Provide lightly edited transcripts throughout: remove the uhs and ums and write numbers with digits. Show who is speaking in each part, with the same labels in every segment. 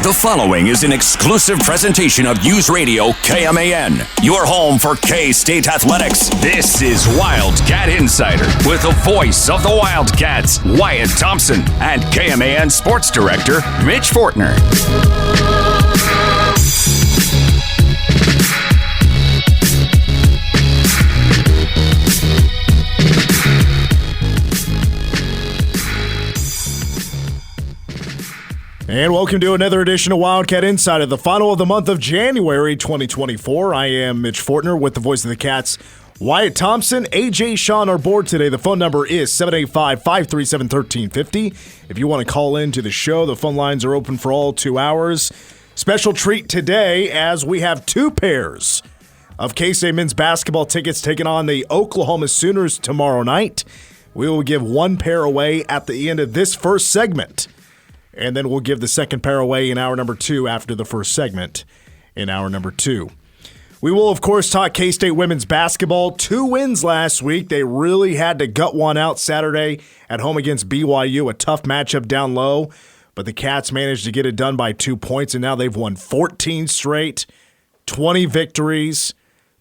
Speaker 1: The following is an exclusive presentation of News Radio KMAN, your home for K-State athletics. This is Wildcat Insider with the voice of the Wildcats, Wyatt Thompson, and KMAN Sports Director, Mitch Fortner.
Speaker 2: And welcome to another edition of Wildcat Insider, the final of the month of January 2024. I am Mitch Fortner with the voice of the Cats, Wyatt Thompson. AJ Shaw on our board today. The phone number is 785-537-1350. If you want to call in to the show, the phone lines are open for all 2 hours. Special treat today as we have two pairs of K-State men's basketball tickets taking on the Oklahoma Sooners tomorrow night. We will give one pair away at the end of this first segment. And then we'll give the second pair away in hour number 2 after the first segment in hour number 2. We will, of course, talk K-State women's basketball. 2 wins last week. They really had to gut one out Saturday at home against BYU, a tough matchup down low. But the Cats managed to get it done by 2 points, and now they've won 14 straight, 20 victories,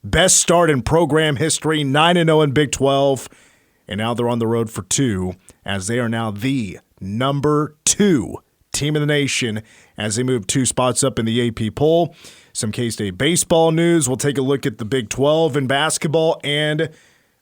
Speaker 2: best start in program history, 9-0 in Big 12. And now they're on the road for 2, as they are now the number 2 team in the nation as they move 2 spots up in the AP poll. Some K-State baseball news. We'll take a look at the Big 12 in basketball, and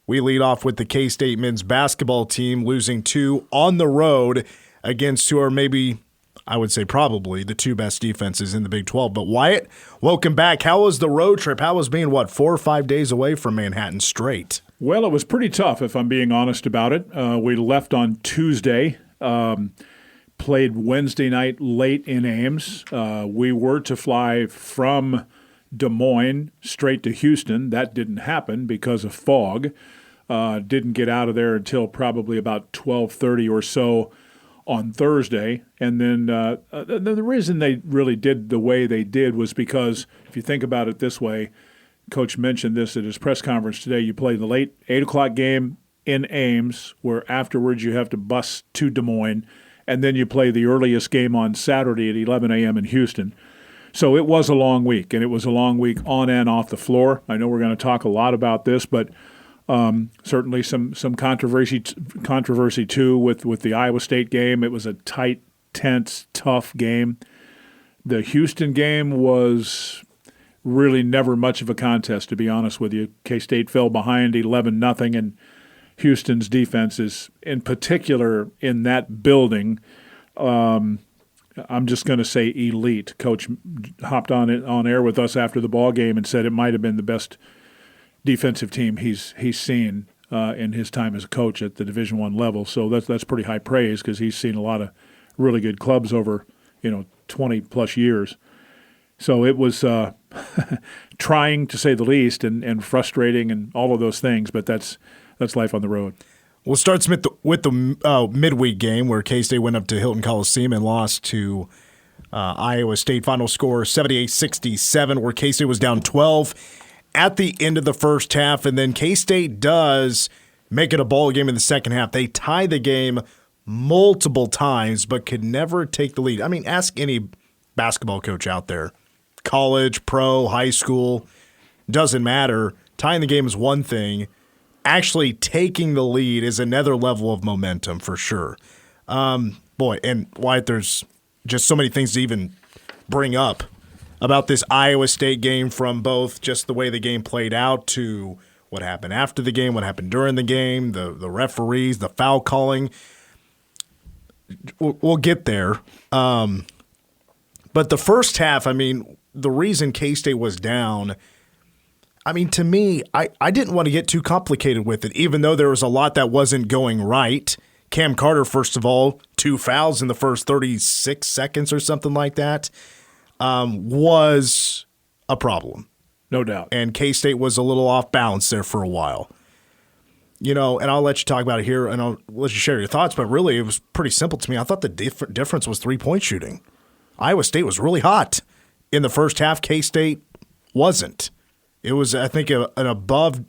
Speaker 2: we lead off with the K-State men's basketball team losing 2 on the road against who are maybe, I would say probably, the 2 best defenses in the Big 12. But Wyatt, welcome back. How was the road trip? How was being, 4 or 5 days away from Manhattan straight?
Speaker 3: Well, it was pretty tough, if I'm being honest about it. We left on Tuesday. Played Wednesday night late in Ames. We were to fly from Des Moines straight to Houston. That didn't happen because of fog. Didn't get out of there until probably about 12:30 or so on Thursday. And then the reason they really did the way they did was because, if you think about it this way, Coach mentioned this at his press conference today, you play the late 8 o'clock game in Ames, where afterwards you have to bus to Des Moines, and then you play the earliest game on Saturday at 11 a.m. in Houston. So it was a long week, and it was a long week on and off the floor. I know we're going to talk a lot about this, but certainly some controversy too with the Iowa State game. It was a tight, tense, tough game. The Houston game was really never much of a contest, to be honest with you. K-State fell behind 11-0, and Houston's defense is, in particular, in that building, I'm just going to say elite. Coach hopped on air with us after the ball game and said it might have been the best defensive team he's seen in his time as a coach at the Division I level. So that's pretty high praise, because he's seen a lot of really good clubs over 20-plus years. So it was trying, to say the least, and frustrating and all of those things, but that's life on the road.
Speaker 2: We'll start with the midweek game where K-State went up to Hilton Coliseum and lost to Iowa State. Final score 78-67, where K-State was down 12 at the end of the first half, and then K-State does make it a ball game in the second half. They tie the game multiple times but could never take the lead. I mean, ask any basketball coach out there. College, pro, high school, doesn't matter. Tying the game is one thing. Actually taking the lead is another level of momentum for sure. Boy, and Wyatt, there's just so many things to even bring up about this Iowa State game, from both just the way the game played out to what happened after the game, what happened during the game, the referees, the foul calling. We'll get there. But the first half, I mean, the reason K-State was down, I mean, to me, I didn't want to get too complicated with it, even though there was a lot that wasn't going right. Cam Carter, first of all, 2 fouls in the first 36 seconds or something like that, was a problem.
Speaker 3: No doubt. And
Speaker 2: K-State was a little off balance there for a while. And I'll let you talk about it here, and I'll let you share your thoughts, but really it was pretty simple to me. I thought the difference was 3-point shooting. Iowa State was really hot in the first half. K-State wasn't. It was, I think, an above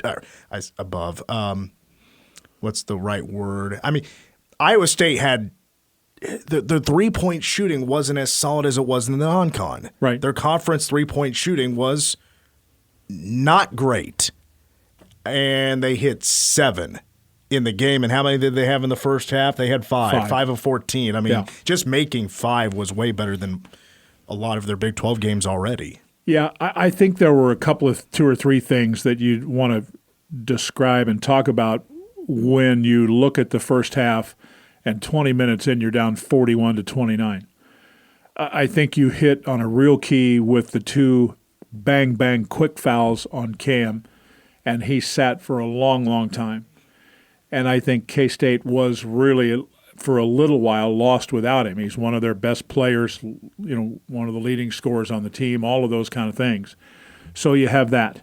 Speaker 2: what's the right word? I mean, Iowa State had the three-point shooting wasn't as solid as it was in the non-con.
Speaker 3: Right.
Speaker 2: Their conference three-point shooting was not great, and they hit 7 in the game. And how many did they have in the first half? They had 5. 5 of 14. I mean, just making 5 was way better than a lot of their Big 12 games already.
Speaker 3: Yeah, I think there were a couple of 2 or 3 things that you'd want to describe and talk about when you look at the first half and 20 minutes in, you're down 41-29. I think you hit on a real key with the 2 bang-bang quick fouls on Cam, and he sat for a long, long time. And I think K-State was really, for a little while, lost without him. He's one of their best players, one of the leading scorers on the team, all of those kind of things. So you have that.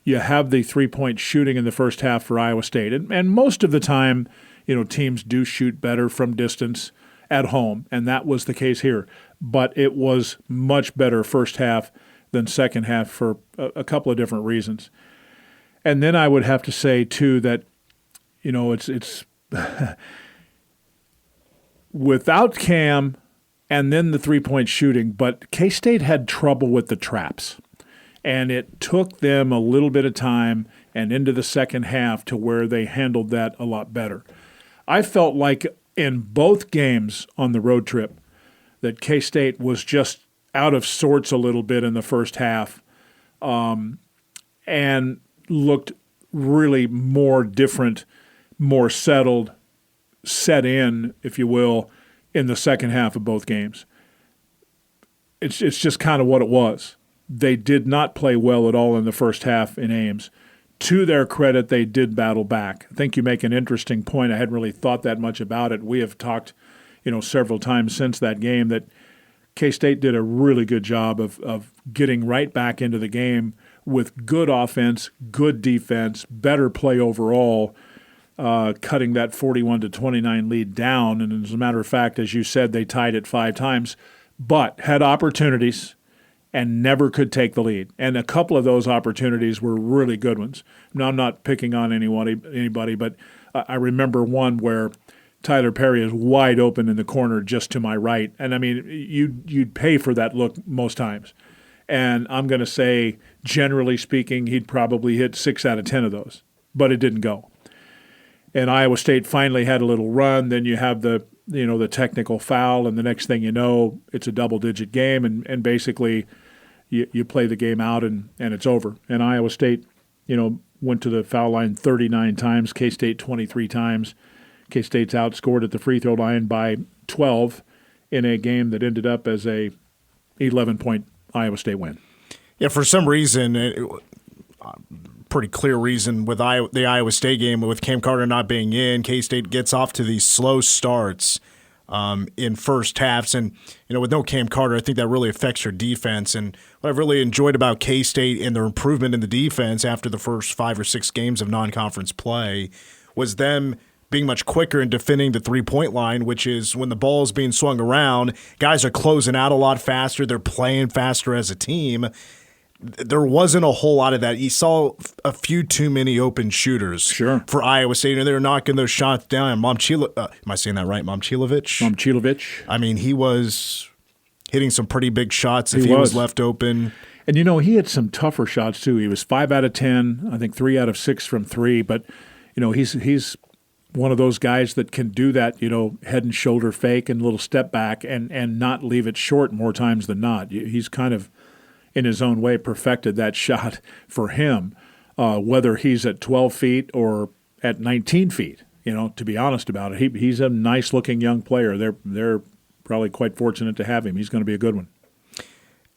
Speaker 3: You have the three-point shooting in the first half for Iowa State. And most of the time, teams do shoot better from distance at home, and that was the case here. But it was much better first half than second half for a couple of different reasons. And then I would have to say, too, that, it's without Cam and then the three-point shooting, but K-State had trouble with the traps. And it took them a little bit of time and into the second half to where they handled that a lot better. I felt like in both games on the road trip that K-State was just out of sorts a little bit in the first half and looked really more different, more settled, set in, if you will, in the second half of both games. It's just kind of what it was. They did not play well at all in the first half in Ames. To their credit, they did battle back. I think you make an interesting point. I hadn't really thought that much about it. We have talked, several times since that game that K-State did a really good job of getting right back into the game with good offense, good defense, better play overall, cutting that 41-29 lead down. And as a matter of fact, as you said, they tied it 5 times, but had opportunities and never could take the lead. And a couple of those opportunities were really good ones. Now, I'm not picking on anybody, but I remember one where Tyler Perry is wide open in the corner just to my right. And, I mean, you'd pay for that look most times. And I'm going to say, generally speaking, he'd probably hit 6 out of 10 of those. But it didn't go. And Iowa State finally had a little run. Then you have the technical foul, and the next thing you know, it's a double-digit game, and basically you play the game out and it's over. And Iowa State, went to the foul line 39 times, K-State 23 times. K-State's outscored at the free throw line by 12 in a game that ended up as a 11-point Iowa State win.
Speaker 2: Yeah, for some reason, pretty clear reason with the Iowa State game, with Cam Carter not being in, K-State gets off to these slow starts in first halves. And, with no Cam Carter, I think that really affects your defense. And what I've really enjoyed about K-State and their improvement in the defense after the first 5 or 6 games of non-conference play was them being much quicker in defending the three-point line, which is when the ball is being swung around, guys are closing out a lot faster, they're playing faster as a team. There wasn't a whole lot of that. You saw a few too many open shooters for Iowa State, and they were knocking those shots down. am I saying that right? Momcilovic? I mean, he was hitting some pretty big shots if he was left open.
Speaker 3: And, he had some tougher shots, too. He was 5 out of 10, I think 3 out of 6 from 3. But, he's one of those guys that can do that, head and shoulder fake and little step back and not leave it short more times than not. He's kind of, in his own way, perfected that shot for him, whether he's at 12 feet or at 19 feet, to be honest about it. He's a nice-looking young player. They're probably quite fortunate to have him. He's going to be a good one.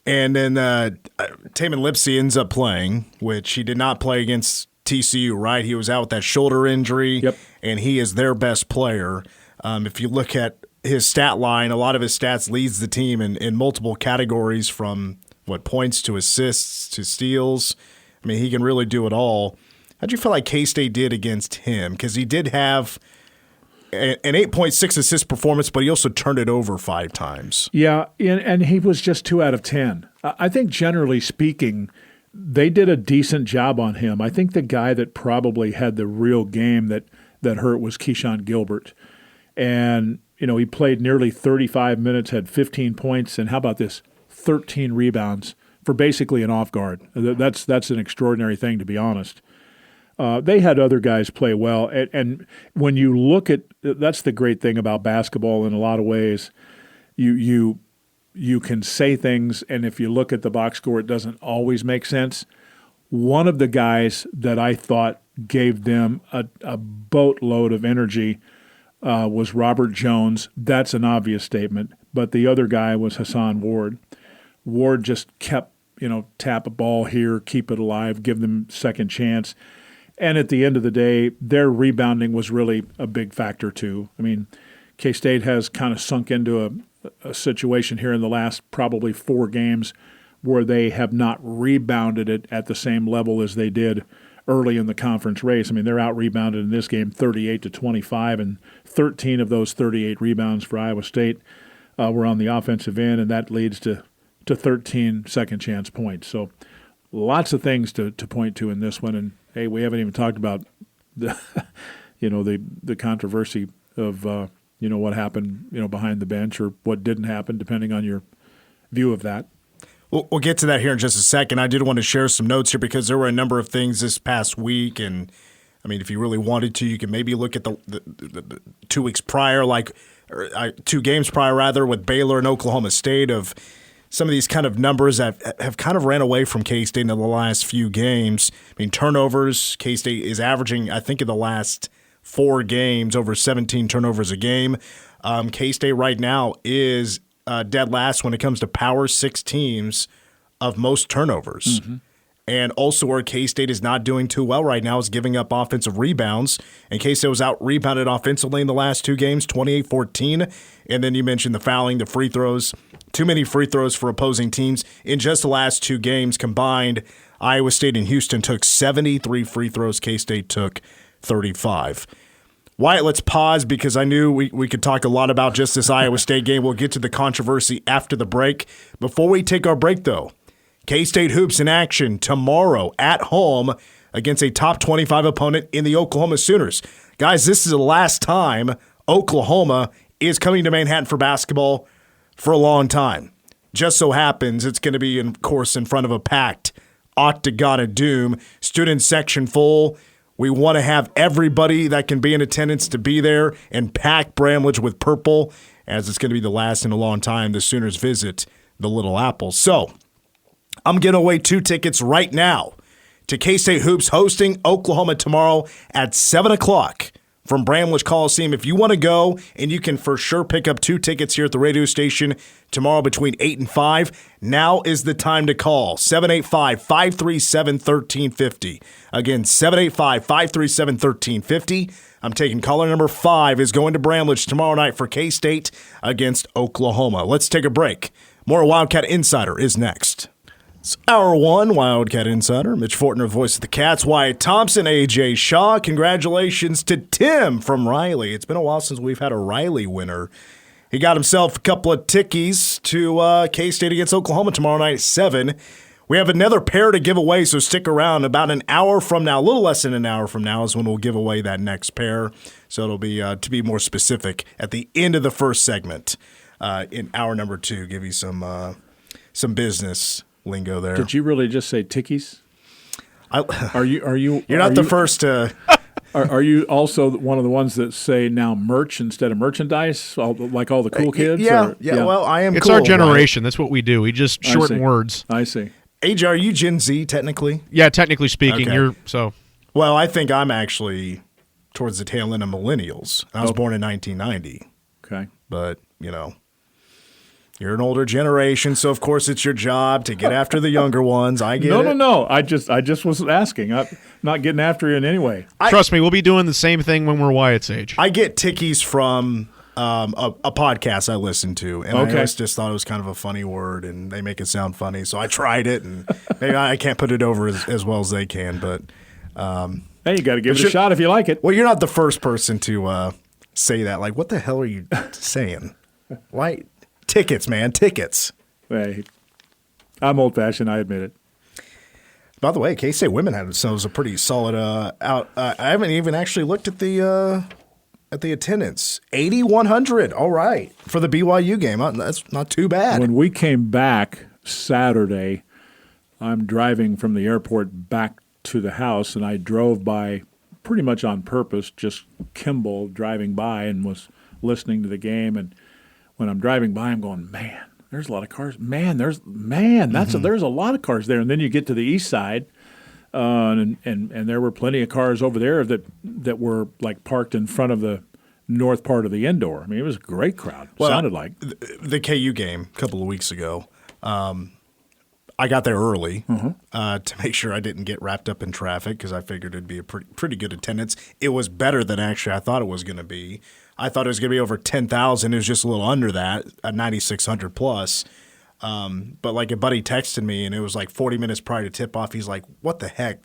Speaker 2: And then Tamin Lipsey ends up playing, which he did not play against TCU, right? He was out with that shoulder injury, and he is their best player. If you look at his stat line, a lot of his stats leads the team in multiple categories from points to assists to steals. I mean, he can really do it all. How'd you feel like K-State did against him? Because he did have an 8.6 assist performance, but he also turned it over 5 times. Yeah,
Speaker 3: and he was just 2 out of 10. I think generally speaking, they did a decent job on him. I think the guy that probably had the real game that hurt was Keyshawn Gilbert. And, he played nearly 35 minutes, had 15 points, and how about this, 13 rebounds for basically an off guard. That's an extraordinary thing, to be honest. They had other guys play well, and when you look at, that's the great thing about basketball in a lot of ways. You can say things, and if you look at the box score, it doesn't always make sense. One of the guys that I thought gave them a boatload of energy was Robert Jones. That's an obvious statement. But the other guy was Hassan Ward. Ward just kept, tap a ball here, keep it alive, give them second chance. And at the end of the day, their rebounding was really a big factor too. I mean, K-State has kind of sunk into a situation here in the last probably 4 games where they have not rebounded it at the same level as they did early in the conference race. I mean, they're out-rebounded in this game 38-25, and 13 of those 38 rebounds for Iowa State were on the offensive end, and that leads to 13 second-chance points. So lots of things to point to in this one. And, hey, we haven't even talked about the the controversy of what happened behind the bench, or what didn't happen, depending on your view of that.
Speaker 2: We'll get to that here in just a second. I did want to share some notes here because there were a number of things this past week, and I mean, if you really wanted to, you can maybe look at the 2 weeks prior, 2 games prior rather, with Baylor and Oklahoma State, of some of these kind of numbers that have kind of ran away from K-State in the last few games. I mean, turnovers, K-State is averaging, I think, in the last 4 games, over 17 turnovers a game. K-State right now is dead last when it comes to Power 6 teams of most turnovers. Mm-hmm. And also where K-State is not doing too well right now is giving up offensive rebounds. And K-State was out-rebounded offensively in the last 2 games, 28-14. And then you mentioned the fouling, the free throws. Too many free throws for opposing teams. In just the last 2 games combined, Iowa State and Houston took 73 free throws. K-State took 35. Wyatt, let's pause because I knew we could talk a lot about just this Iowa State game. We'll get to the controversy after the break. Before we take our break, though, K-State hoops in action tomorrow at home against a top 25 opponent in the Oklahoma Sooners. Guys, this is the last time Oklahoma is coming to Manhattan for basketball for a long time. Just so happens it's going to be, of course, in front of a packed Octagon of Doom, student section full. We want to have everybody that can be in attendance to be there and pack Bramlage with purple, as it's going to be the last in a long time the Sooners visit the Little Apple. So I'm giving away 2 tickets right now to K-State Hoops hosting Oklahoma tomorrow at 7 o'clock from Bramlage Coliseum. If you want to go, and you can for sure pick up 2 tickets here at the radio station tomorrow between 8 and 5, now is the time to call. 785-537-1350. Again, 785-537-1350. I'm taking caller number 5 is going to Bramlage tomorrow night for K-State against Oklahoma. Let's take a break. More Wildcat Insider is next. It's Hour 1, Wildcat Insider. Mitch Fortner, voice of the Cats. Wyatt Thompson, AJ Shaw. Congratulations to Tim from Riley. It's been a while since we've had a Riley winner. He got himself a couple of tickies to K-State against Oklahoma tomorrow night at 7. We have another pair to give away, so stick around. About an hour from now, a little less than an hour from now, is when we'll give away that next pair. So it'll be, to be more specific, at the end of the first segment in hour number 2, give you some business lingo there.
Speaker 3: Did you really just say tickies? Are you?
Speaker 2: You're not the first to.
Speaker 3: Are you also one of the ones that say now merch instead of merchandise, like all the cool kids?
Speaker 2: Yeah. Well, I am.
Speaker 4: It's
Speaker 2: cool,
Speaker 4: our generation.
Speaker 2: Right?
Speaker 4: That's what we do. We just shorten words.
Speaker 3: I see.
Speaker 2: AJ, are you Gen Z technically?
Speaker 4: Yeah, technically speaking,
Speaker 2: Okay.
Speaker 4: you're so.
Speaker 2: Well, I think I'm actually towards the tail end of millennials. I was born in 1990.
Speaker 3: Okay,
Speaker 2: but you're an older generation, so of course it's your job to get after the younger ones. I get it.
Speaker 3: No. I just was asking. I'm not getting after you in any way.
Speaker 4: Trust me, we'll be doing the same thing when we're Wyatt's age.
Speaker 2: I get tickies from a podcast I listen to, and I always just thought it was kind of a funny word, and they make it sound funny, so I tried it, and maybe I can't put it over as well as they can, but
Speaker 3: hey, you got to give it a shot if you like it.
Speaker 2: Well, you're not the first person to say that. Like, what the hell are you saying? Why? Tickets, man, tickets.
Speaker 3: Hey, I'm old-fashioned, I admit it.
Speaker 2: By the way, K-State women had themselves a pretty solid out. I haven't even actually looked at the at the attendance. 8,100. All right. For the BYU game. That's not too bad.
Speaker 3: When we came back Saturday, I'm driving from the airport back to the house, and I drove by pretty much on purpose, just Kimball driving by and was listening to the game. And when I'm driving by, I'm going, man, there's a lot of cars. There's a lot of cars there. And then you get to the east side, and there were plenty of cars over there that were like parked in front of the north part of the indoor. I mean, it was a great crowd.
Speaker 2: Well,
Speaker 3: sounded like
Speaker 2: the KU game a couple of weeks ago. I got there early to make sure I didn't get wrapped up in traffic because I figured it'd be a pretty good attendance. It was better than actually I thought it was going to be. I thought it was going to be over 10,000. It was just a little under that, at 9,600 plus. But like a buddy texted me, and it was like 40 minutes prior to tip-off. He's like, what the heck?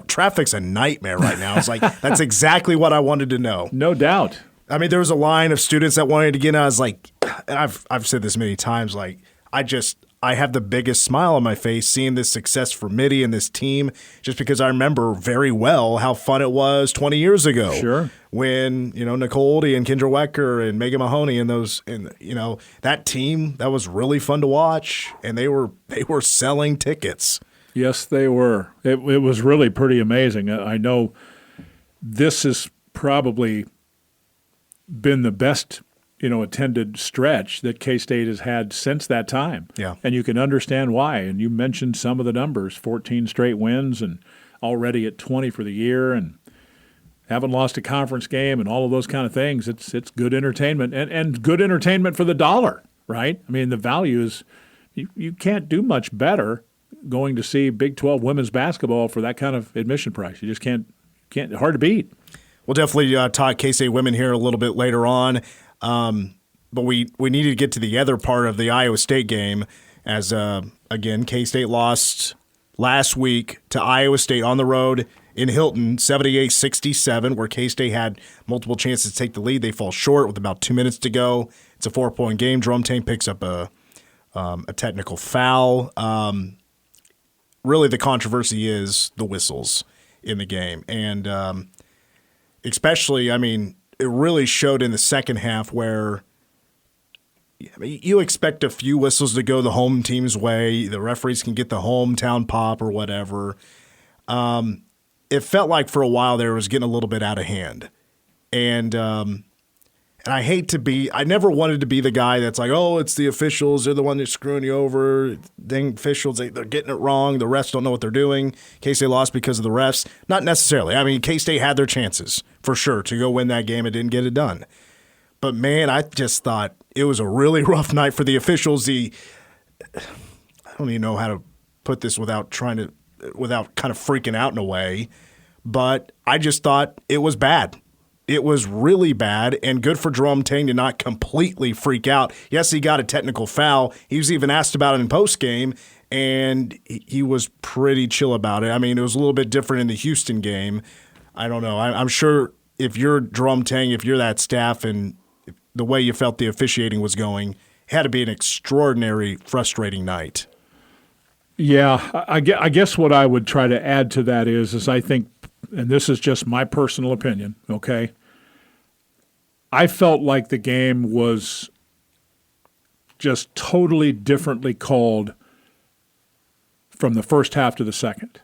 Speaker 2: Traffic's a nightmare right now. I was like, that's exactly what I wanted to know.
Speaker 3: no doubt.
Speaker 2: I mean, there was a line of students that wanted to get in. I was like, and I've said this many times, like, I have the biggest smile on my face seeing this success for Mitty and this team just because I remember very well how fun it was 20 years ago.
Speaker 3: Sure.
Speaker 2: When, Nicole and Kendra Wecker and Megan Mahoney and that team, that was really fun to watch, and they were selling tickets.
Speaker 3: Yes, they were. It was really pretty amazing. I know this has probably been the best attended stretch that K-State has had since that time.
Speaker 2: Yeah.
Speaker 3: And you can understand why. And you mentioned some of the numbers, 14 straight wins and already at 20 for the year and haven't lost a conference game and all of those kind of things. It's good entertainment and good entertainment for the dollar, right? I mean, the value is you can't do much better going to see Big 12 women's basketball for that kind of admission price. You just can't hard to beat.
Speaker 2: We'll definitely talk K-State women here a little bit later on. But we needed to get to the other part of the Iowa State game as, again, K-State lost last week to Iowa State on the road in Hilton, 78-67, where K-State had multiple chances to take the lead. They fall short with about 2 minutes to go. It's a 4-point game. Jerome Tang picks up a technical foul. Really, the controversy is the whistles in the game. And especially, I mean, it really showed in the second half where you expect a few whistles to go the home team's way. The referees can get the hometown pop or whatever. It felt like for a while there it was getting a little bit out of hand. And I I never wanted to be the guy that's like, oh, it's the officials. They're the one that's screwing you over. Dang officials, they're getting it wrong. The refs don't know what they're doing. K-State lost because of the refs. Not necessarily. I mean, K-State had their chances for sure to go win that game and didn't get it done. But, man, I just thought it was a really rough night for the officials. I don't even know how to put this without kind of freaking out in a way. But I just thought it was bad. It was really bad, and good for Jerome Tang to not completely freak out. Yes, he got a technical foul. He was even asked about it in postgame, and he was pretty chill about it. I mean, it was a little bit different in the Houston game. I don't know. I'm sure if you're Jerome Tang, if you're that staff, and the way you felt the officiating was going, it had to be an extraordinary, frustrating night.
Speaker 3: Yeah, I guess what I would try to add to that is I think, and this is just my personal opinion, okay? I felt like the game was just totally differently called from the first half to the second.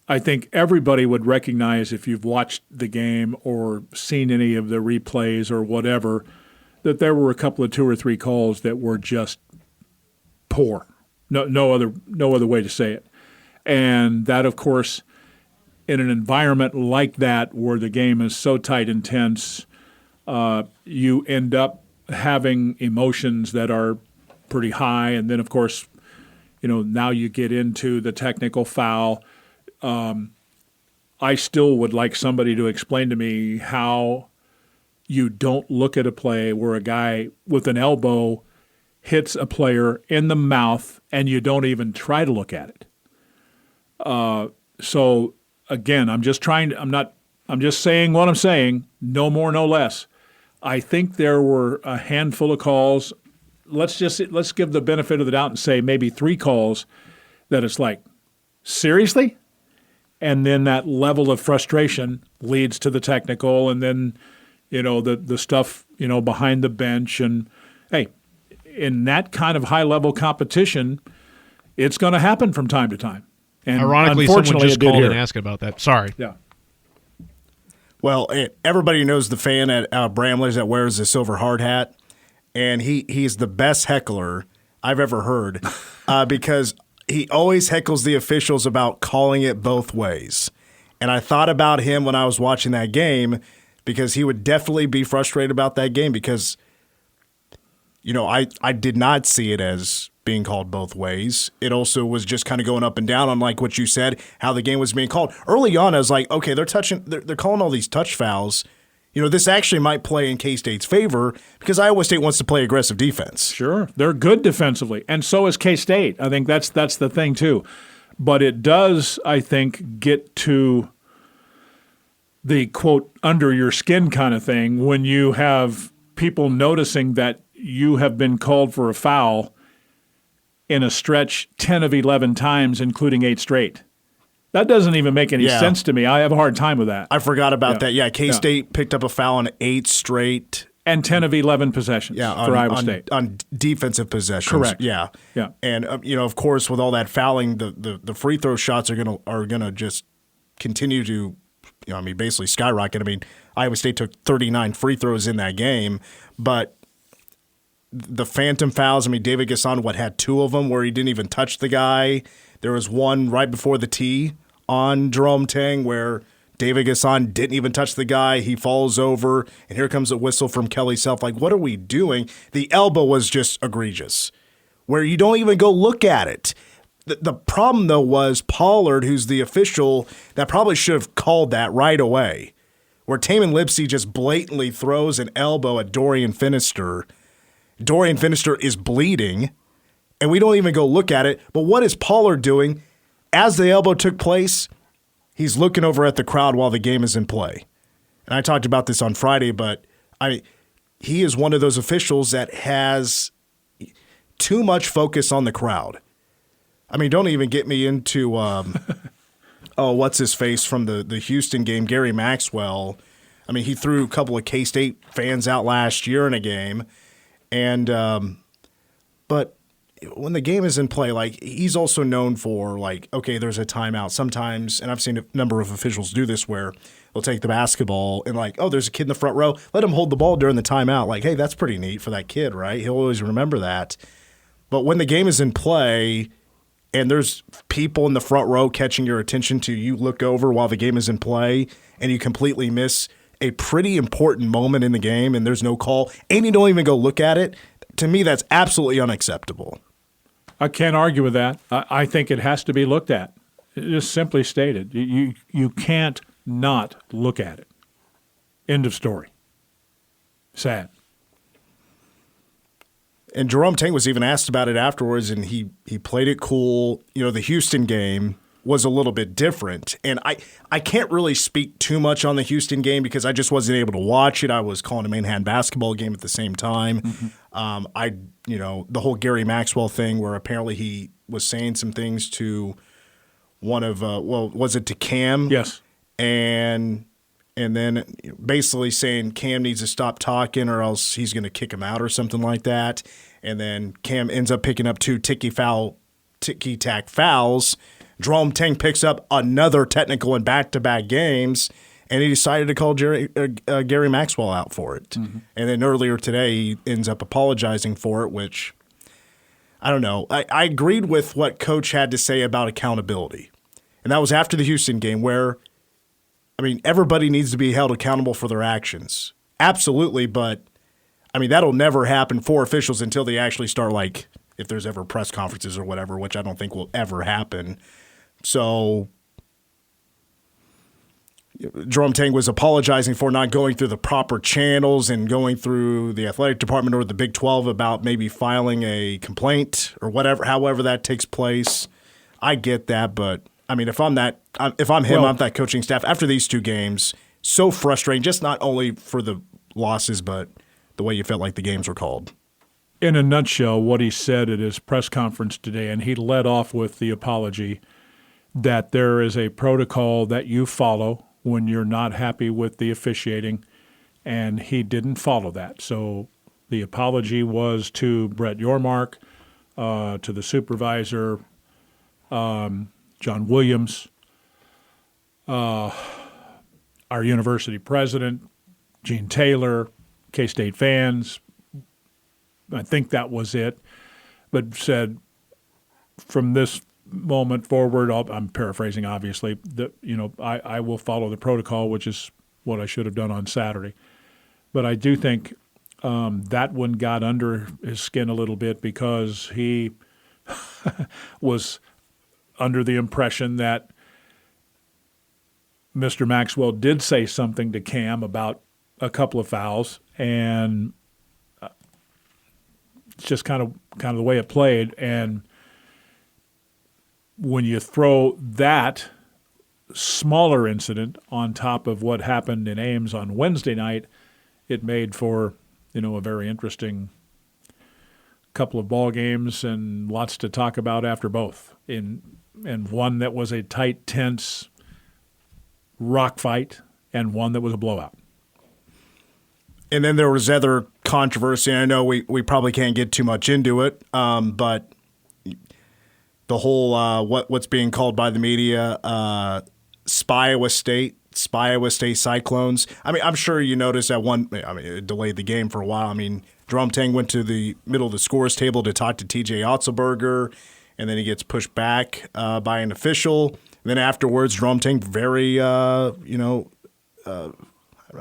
Speaker 3: I think everybody would recognize if you've watched the game or seen any of the replays or whatever that there were a couple of 2 or 3 calls that were just poor. No other way to say it. And that, of course, in an environment like that where the game is so tight and tense, you end up having emotions that are pretty high. And then, of course, now you get into the technical foul. I still would like somebody to explain to me how you don't look at a play where a guy with an elbow hits a player in the mouth and you don't even try to look at it. So again, I'm just saying what I'm saying, no more, no less. I think there were a handful of calls. Let's give the benefit of the doubt and say maybe 3 calls that it's like, seriously? And then that level of frustration leads to the technical, and then the stuff, behind the bench. And, hey, in that kind of high-level competition, it's going to happen from time to time. And
Speaker 4: ironically, someone just called and asked about that. Sorry.
Speaker 3: Yeah.
Speaker 2: Well, everybody knows the fan at Bramley's that wears the silver hard hat, and he's the best heckler I've ever heard because he always heckles the officials about calling it both ways. And I thought about him when I was watching that game because he would definitely be frustrated about that game because, I did not see it as being called both ways. It also was just kind of going up and down on like what you said, how the game was being called. Early on, I was like, okay, they're calling all these touch fouls. This actually might play in K-State's favor because Iowa State wants to play aggressive defense.
Speaker 3: Sure. They're good defensively, and so is K-State. I think that's the thing too. But it does, I think, get to the, quote, under your skin kind of thing when you have people noticing that you have been called for a foul in a stretch 10 of 11 times, including 8 straight. That doesn't even make any sense to me. I have a hard time with that.
Speaker 2: I forgot about that. Yeah, K-State picked up a foul on 8 straight.
Speaker 3: And 10 of 11 possessions for Iowa State.
Speaker 2: On defensive possessions.
Speaker 3: Correct.
Speaker 2: Yeah.
Speaker 3: Yeah.
Speaker 2: And, of course, with all that fouling, the free throw shots are gonna just continue to, basically skyrocket. Iowa State took 39 free throws in that game, but the phantom fouls, David Gasson, had 2 of them where he didn't even touch the guy. There was one right before the tee on Jerome Tang where David Gasson didn't even touch the guy. He falls over, and here comes a whistle from Kelly Self. Like, what are we doing? The elbow was just egregious, where you don't even go look at it. The problem, though, was Pollard, who's the official, that probably should have called that right away, where Taman Lipsey just blatantly throws an elbow at Dorian Finister. Dorian Finister is bleeding, and we don't even go look at it. But what is Pollard doing? As the elbow took place, he's looking over at the crowd while the game is in play. And I talked about this on Friday, but he is one of those officials that has too much focus on the crowd. Don't even get me into, what's his face from the Houston game, Gary Maxwell. He threw a couple of K-State fans out last year in a game. And but when the game is in play, he's also known for okay, there's a timeout sometimes, and I've seen a number of officials do this where they'll take the basketball and there's a kid in the front row, let him hold the ball during the timeout. Hey, that's pretty neat for that kid, right? He'll always remember that. But when the game is in play and there's people in the front row catching your attention to you look over while the game is in play and you completely miss a pretty important moment in the game and there's no call and you don't even go look at it, to me that's absolutely unacceptable.
Speaker 3: I can't argue with that. I think it has to be looked at. Just simply stated. You can't not look at it. End of story. Sad.
Speaker 2: And Jerome Tang was even asked about it afterwards, and he played it cool. The Houston game was a little bit different. And I can't really speak too much on the Houston game because I just wasn't able to watch it. I was calling a Manhattan basketball game at the same time. Mm-hmm. The whole Gary Maxwell thing where apparently he was saying some things to one of, was it to Cam?
Speaker 3: Yes.
Speaker 2: And then basically saying Cam needs to stop talking or else he's going to kick him out or something like that. And then Cam ends up picking up 2 ticky-tack fouls. Jerome Tang picks up another technical in back-to-back games, and he decided to call Gary Maxwell out for it. Mm-hmm. And then earlier today, he ends up apologizing for it, which, I don't know. I agreed with what Coach had to say about accountability. And that was after the Houston game where, everybody needs to be held accountable for their actions. Absolutely, but, that'll never happen for officials until they actually start, if there's ever press conferences or whatever, which I don't think will ever happen. So Jerome Tang was apologizing for not going through the proper channels and going through the athletic department or the Big 12 about maybe filing a complaint or whatever, however that takes place. I get that, but if I'm him, I'm that coaching staff. After these 2 games, so frustrating, just not only for the losses, but the way you felt like the games were called.
Speaker 3: In a nutshell, what he said at his press conference today, and he led off with the apology, that there is a protocol that you follow when you're not happy with the officiating, and he didn't follow that. So the apology was to Brett Yormark, to the supervisor, John Williams, our university president, Gene Taylor, K-State fans. I think that was it. But said, from this moment forward, I'm paraphrasing, obviously, that I will follow the protocol, which is what I should have done on Saturday. But I do think that one got under his skin a little bit because he was under the impression that Mr. Maxwell did say something to Cam about a couple of fouls, and it's just kind of the way it played. And when you throw that smaller incident on top of what happened in Ames on Wednesday night, it made for a very interesting couple of ball games and lots to talk about after both. And one that was a tight, tense rock fight, and one that was a blowout.
Speaker 2: And then there was other controversy, and I know we probably can't get too much into it, but the whole what's being called by the media Iowa State Cyclones. I mean, I'm sure you noticed that it delayed the game for a while. I mean, Jerome Tang went to the middle of the scores table to talk to TJ Otzelberger, and then he gets pushed back by an official. And then afterwards, Jerome Tang very, I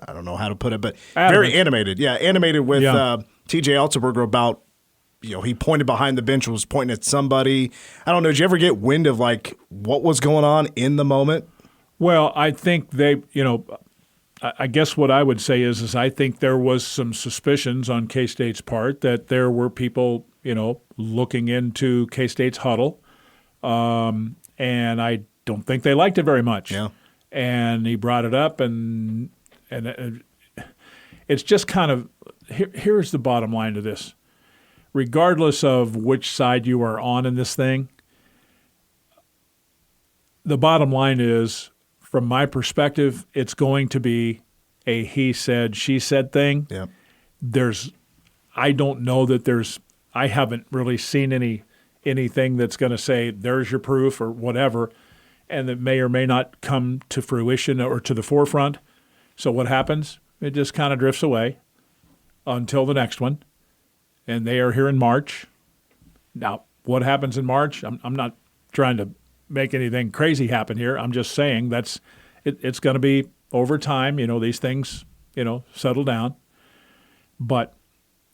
Speaker 2: don't know how to put it, but very animated. Yeah, animated with TJ Otzelberger about, he pointed behind the bench, was pointing at somebody. I don't know, did you ever get wind of, what was going on in the moment?
Speaker 3: Well, I think I guess what I would say is I think there was some suspicions on K-State's part that there were people, looking into K-State's huddle, and I don't think they liked it very much.
Speaker 2: Yeah.
Speaker 3: And he brought it up, and it's just kind of here's the bottom line to this. Regardless of which side you are on in this thing, the bottom line is, from my perspective, it's going to be a he said, she said thing.
Speaker 2: Yeah.
Speaker 3: I don't know that I haven't really seen anything that's going to say there's your proof or whatever, and that may or may not come to fruition or to the forefront. So what happens? It just kind of drifts away until the next one, and they are here in March. Now, what happens in March? I'm not trying to make anything crazy happen here. I'm just saying it's going to be over time. These things, settle down. But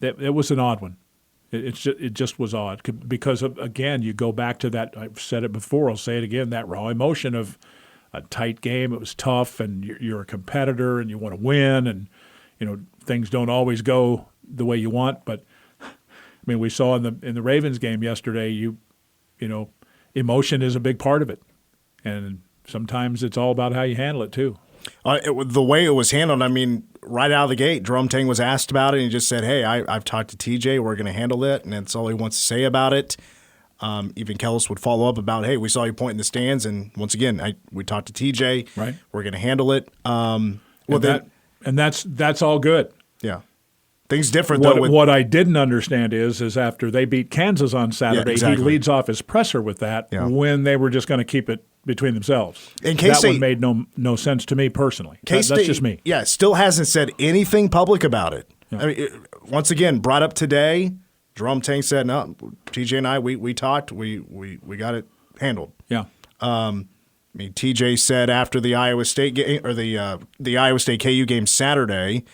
Speaker 3: it was an odd one. It just was odd because again, you go back to that. I've said it before. I'll say it again. That raw emotion of a tight game. It was tough, and you're a competitor, and you want to win, and things don't always go the way you want. But I mean, we saw in the Ravens game yesterday. Emotion is a big part of it, and sometimes it's all about how you handle it too.
Speaker 2: The way it was handled, I mean, right out of the gate, Jerome Tang was asked about it, and he just said, hey, I've talked to TJ, we're going to handle it, and that's all he wants to say about it. Even Kellis would follow up about, hey, we saw you point in the stands, and once again, we talked to TJ,
Speaker 3: right?
Speaker 2: We're going to handle it.
Speaker 3: That's all good.
Speaker 2: Yeah. Things different,
Speaker 3: though. What I didn't understand is after they beat Kansas on Saturday, He leads off his presser with that when they were just going to keep it between themselves.
Speaker 2: And
Speaker 3: that one made no sense to me personally. That's just me.
Speaker 2: Yeah, still hasn't said anything public about it. Yeah. I mean, once again, brought up today, Jerome Tang said, no, TJ and I, we talked, we got it handled.
Speaker 3: Yeah.
Speaker 2: TJ said after the Iowa State game, or the Iowa State KU game Saturday,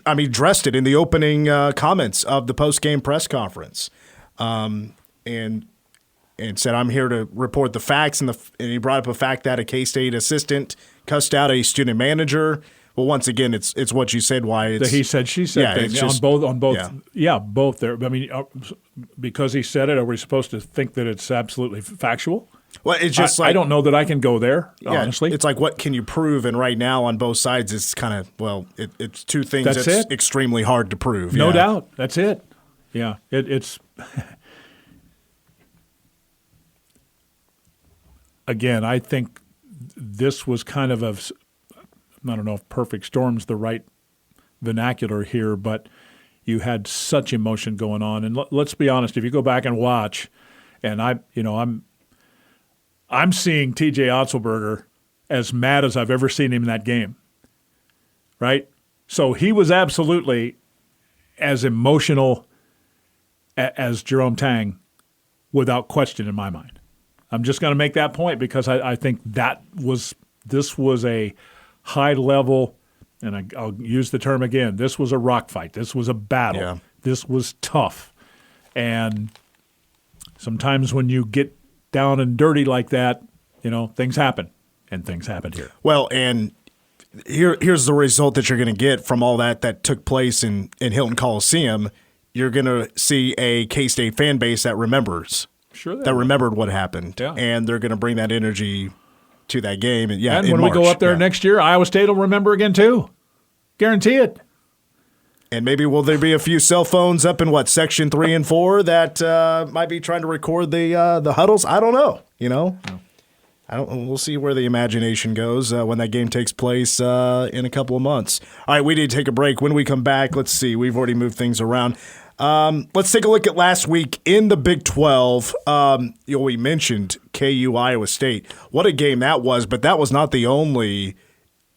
Speaker 2: addressed it in the opening comments of the post-game press conference, and said, "I'm here to report the facts." And he brought up a fact that a K-State assistant cussed out a student manager. Well, once again, it's what you said. Why it's
Speaker 3: the he said she said thing on both. Yeah, both there. I mean, because he said it, are we supposed to think that it's absolutely factual?
Speaker 2: Well, it's just
Speaker 3: I don't know that I can go there, honestly.
Speaker 2: It's like, what can you prove? And right now on both sides, it's kind of, it's two things that's extremely hard to prove.
Speaker 3: No doubt. That's it. Yeah. It's again, I think this was kind of I don't know if perfect storm's the right vernacular here, but you had such emotion going on. And let's be honest, if you go back and watch, and I'm seeing TJ Otzelberger as mad as I've ever seen him in that game, right? So he was absolutely as emotional as Jerome Tang, without question in my mind. I'm just going to make that point because I think this was a high level, and I'll use the term again, this was a rock fight. This was a battle.
Speaker 2: Yeah.
Speaker 3: This was tough. And sometimes when you get down and dirty like that, things happen. And things happened here.
Speaker 2: Well, and here's the result that you're going to get from all that took place in Hilton Coliseum. You're going to see a K-State fan base that remembers.
Speaker 3: Sure
Speaker 2: that remembered what happened.
Speaker 3: Yeah.
Speaker 2: And they're going to bring that energy to that game. And
Speaker 3: when we go up there next year, Iowa State will remember again too. Guarantee it.
Speaker 2: And maybe will there be a few cell phones up in Section 3 and 4 that might be trying to record the huddles? I don't know. No. We'll see where the imagination goes when that game takes place in a couple of months. All right, we need to take a break. When we come back, let's see. We've already moved things around. Let's take a look at last week in the Big 12. We mentioned KU Iowa State. What a game that was, but that was not the only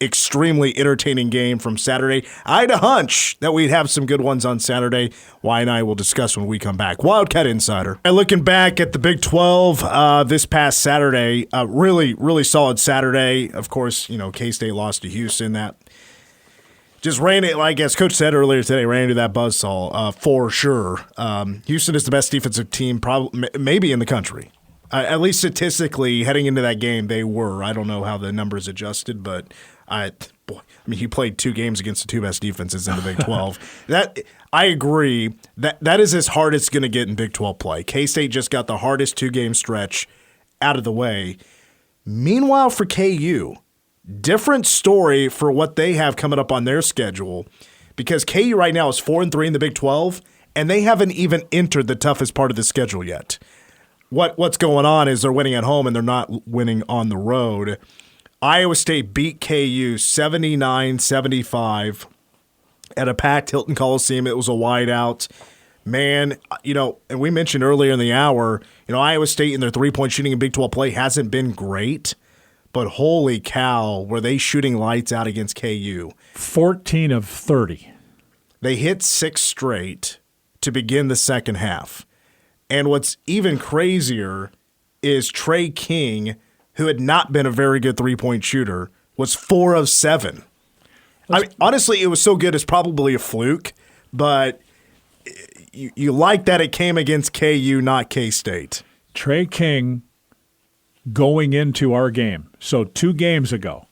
Speaker 2: extremely entertaining game from Saturday. I had a hunch that we'd have some good ones on Saturday. Why and I will discuss when we come back. Wildcat Insider. And looking back at the Big 12 this past Saturday, really, really solid Saturday. Of course, K-State lost to Houston. That just ran it, like as Coach said earlier today, ran into that buzzsaw for sure. Houston is the best defensive team probably maybe in the country. At least statistically, heading into that game, they were. I don't know how the numbers adjusted, but he played 2 games against the 2 best defenses in the Big 12. I agree. That is as hard as it's going to get in Big 12 play. K-State just got the hardest 2-game stretch out of the way. Meanwhile, for KU, different story for what they have coming up on their schedule, because KU right now is 4-3 in the Big 12, and they haven't even entered the toughest part of the schedule yet. What's going on is they're winning at home and they're not winning on the road. Iowa State beat KU 79-75 at a packed Hilton Coliseum. It was a whiteout. Man, and we mentioned earlier in the hour, Iowa State in their three-point shooting in Big 12 play hasn't been great, but holy cow, were they shooting lights out against KU.
Speaker 3: 14 of 30.
Speaker 2: They hit 6 straight to begin the second half. And what's even crazier is Trey King, who had not been a very good three-point shooter, was 4 of 7. Honestly, it was so good it's probably a fluke, but you like that it came against KU, not K-State.
Speaker 3: Trey King going into our game, so 2 games ago,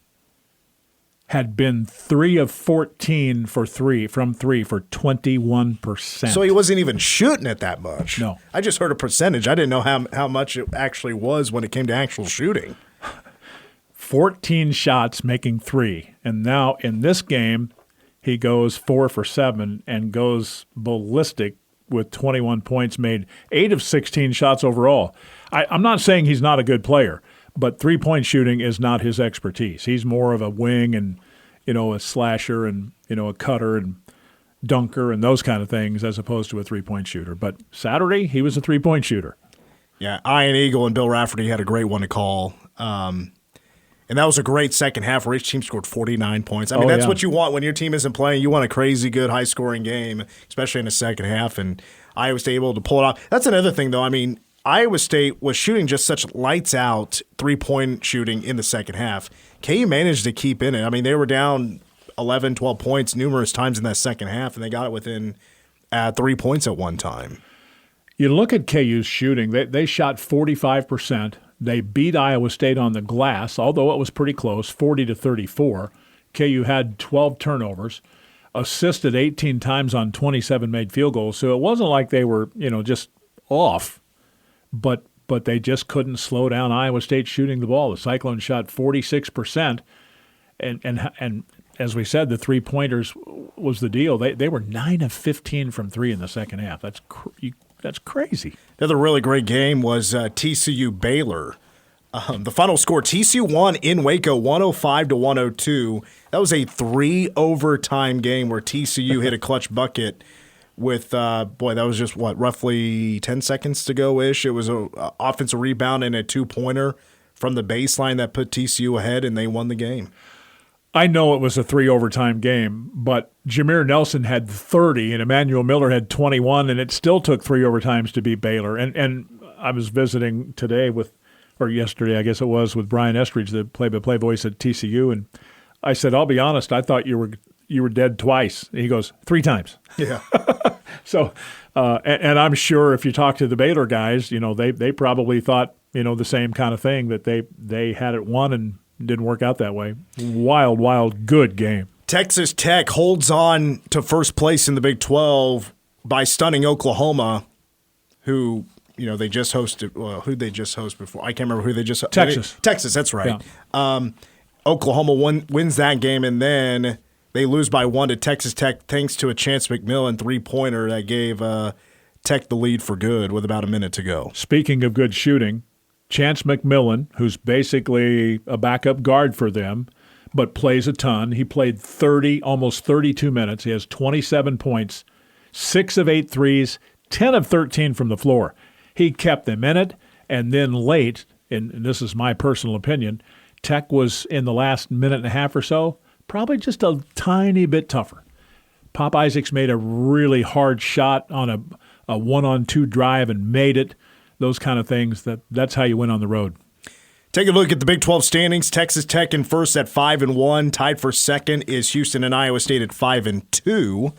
Speaker 3: had been 3 of 14 from three for 21%.
Speaker 2: So he wasn't even shooting it that much.
Speaker 3: No.
Speaker 2: I just heard a percentage. I didn't know how much it actually was when it came to actual shooting.
Speaker 3: 14 shots, making 3. And now in this game, he goes 4 for 7 and goes ballistic with 21 points made, 8 of 16 shots overall. I'm not saying he's not a good player, but three-point shooting is not his expertise. He's more of a wing and, a slasher and, a cutter and dunker and those kind of things as opposed to a three-point shooter. But Saturday, he was a three-point shooter.
Speaker 2: Yeah, Ian Eagle and Bill Rafferty had a great one to call. And that was a great second half where each team scored 49 points. That's what you want when your team isn't playing. You want a crazy good, high-scoring game, especially in the second half, and Iowa State able to pull it off. That's another thing, though. Iowa State was shooting just such lights-out three-point shooting in the second half. KU managed to keep in it. They were down 11, 12 points numerous times in that second half, and they got it within 3 points at one time.
Speaker 3: You look at KU's shooting. They shot 45%. They beat Iowa State on the glass, although it was pretty close, 40-34. KU had 12 turnovers, assisted 18 times on 27 made field goals, so it wasn't like they were, just off. But they just couldn't slow down Iowa State shooting the ball. The Cyclones shot 46%, and as we said, the three-pointers was the deal. They were 9 of 15 from 3 in the second half. That's crazy.
Speaker 2: Another really great game was TCU Baylor. The final score, TCU won in Waco 105-102. That was a 3-overtime game where TCU hit a clutch bucket with, that was just, roughly 10 seconds to go-ish. It was an offensive rebound and a two-pointer from the baseline that put TCU ahead, and they won the game.
Speaker 3: I know it was a 3-overtime game, but Jameer Nelson had 30 and Emmanuel Miller had 21, and it still took 3 overtimes to beat Baylor. And I was visiting today yesterday, I guess it was, with Brian Estridge, the play-by-play voice at TCU, and I said, I'll be honest, I thought you were dead twice. And he goes, 3 times.
Speaker 2: Yeah.
Speaker 3: So, and I'm sure if you talk to the Baylor guys, they probably thought, the same kind of thing, that they had it won and didn't work out that way. Wild, good game.
Speaker 2: Texas Tech holds on to first place in the Big 12 by stunning Oklahoma, who they just hosted. Well, who'd they just host before? I can't remember who they just hosted.
Speaker 3: Texas.
Speaker 2: Texas, that's right.
Speaker 3: Yeah.
Speaker 2: Oklahoma wins that game, and then they lose by 1 to Texas Tech thanks to a Chance McMillan three-pointer that gave Tech the lead for good with about a minute to go.
Speaker 3: Speaking of good shooting, Chance McMillan, who's basically a backup guard for them, but plays a ton. He played almost 32 minutes. He has 27 points, 6 of 8 threes, 10 of 13 from the floor. He kept them in it, and then late, and this is my personal opinion, Tech was in the last minute and a half or so, probably just a tiny bit tougher. Pop Isaacs made a really hard shot on a 1-on-2 drive and made it. Those kind of things, that's how you win on the road.
Speaker 2: Take a look at the Big 12 standings. Texas Tech in first at 5-1. Tied for second is Houston and Iowa State at 5-2.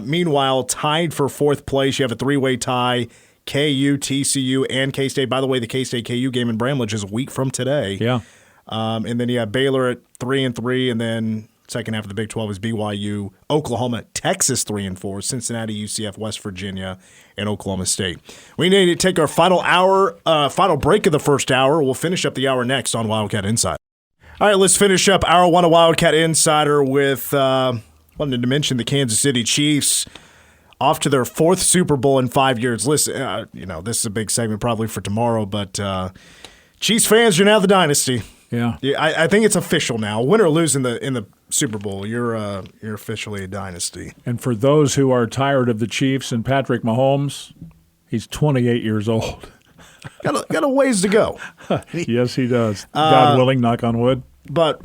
Speaker 2: Meanwhile, tied for fourth place, you have a three-way tie. KU, TCU, and K-State. By the way, the K-State-KU game in Bramlage is a week from today.
Speaker 3: Yeah.
Speaker 2: And then you have Baylor at 3-3, and then second half of the Big 12 is BYU, Oklahoma, Texas 3-4, Cincinnati, UCF, West Virginia, and Oklahoma State. We need to take our final break of the first hour. We'll finish up the hour next on Wildcat Insider. All right, let's finish up hour 1 of Wildcat Insider with, wanted to mention the Kansas City Chiefs. Off to their 4th Super Bowl in 5 years. Listen, this is a big segment probably for tomorrow, but Chiefs fans, you're now the dynasty.
Speaker 3: Yeah,
Speaker 2: I think it's official now. Win or lose in the Super Bowl, you're officially a dynasty.
Speaker 3: And for those who are tired of the Chiefs and Patrick Mahomes, he's 28 years old.
Speaker 2: Got a ways to go.
Speaker 3: Yes, he does. God willing, knock on wood.
Speaker 2: But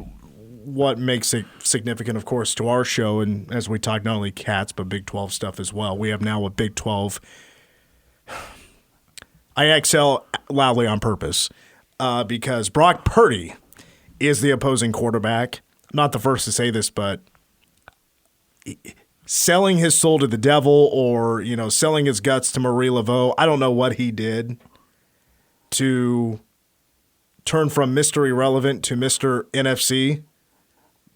Speaker 2: what makes it significant, of course, to our show, and as we talk not only Cats but Big 12 stuff as well, we have now a Big 12. I exhale loudly on purpose because Brock Purdy is the opposing quarterback. I'm not the first to say this, but selling his soul to the devil or selling his guts to Marie Laveau, I don't know what he did to turn from Mr. Irrelevant to Mr. NFC.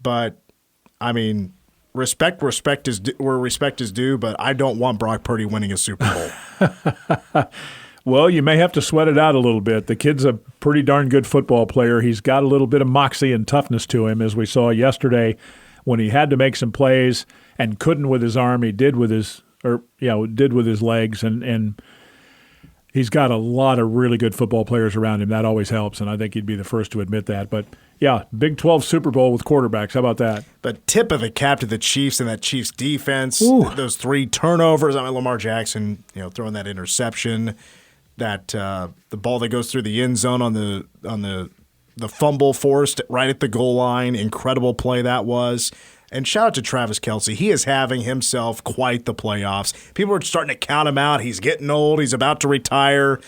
Speaker 2: But, I mean, respect is where respect is due, but I don't want Brock Purdy winning a Super Bowl.
Speaker 3: Well, you may have to sweat it out a little bit. The kid's a pretty darn good football player. He's got a little bit of moxie and toughness to him, as we saw yesterday when he had to make some plays and couldn't with his arm. He did with his legs, and he's got a lot of really good football players around him. That always helps, and I think he'd be the first to admit that. But, yeah, Big 12 Super Bowl with quarterbacks. How about that?
Speaker 2: The tip of the cap to the Chiefs and that Chiefs defense,
Speaker 3: Ooh.
Speaker 2: Those 3 turnovers. I mean, Lamar Jackson, throwing that interception, that the ball that goes through the end zone on the fumble forced right at the goal line. Incredible play that was. And shout out to Travis Kelce. He is having himself quite the playoffs. People are starting to count him out. He's getting old. He's about to retire.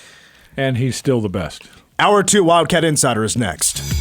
Speaker 3: And he's still the best.
Speaker 2: Hour 2 Wildcat Insider is next.